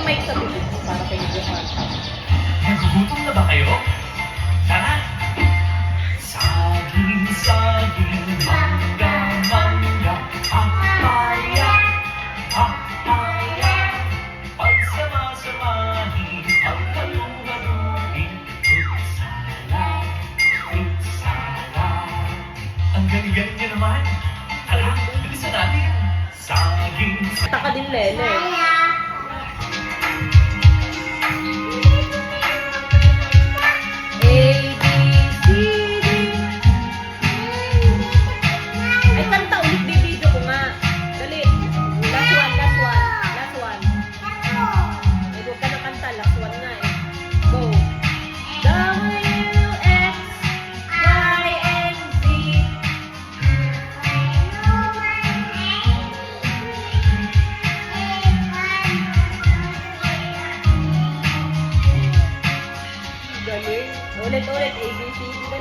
mic sa bibig mo para kayo kumanta. Nagugutom na ba kayo? Tara! Saging, saging, mangga, mangga, papaya, papaya. Pagsama-samahin, pagkaluhaluin, fruit salad, fruit salad. Ang galing-galing niya naman. Tara, bilisan natin. Saging, Taka din, Lele. Ay, kanta ulit, bibidyo ko nga. Dali. Last one, last one. Last one. Ay, huwag ka na kanta. Last one nga eh. Go. W, X, Y, and Z. Galing. Ulit-ulit. A, B, C, D.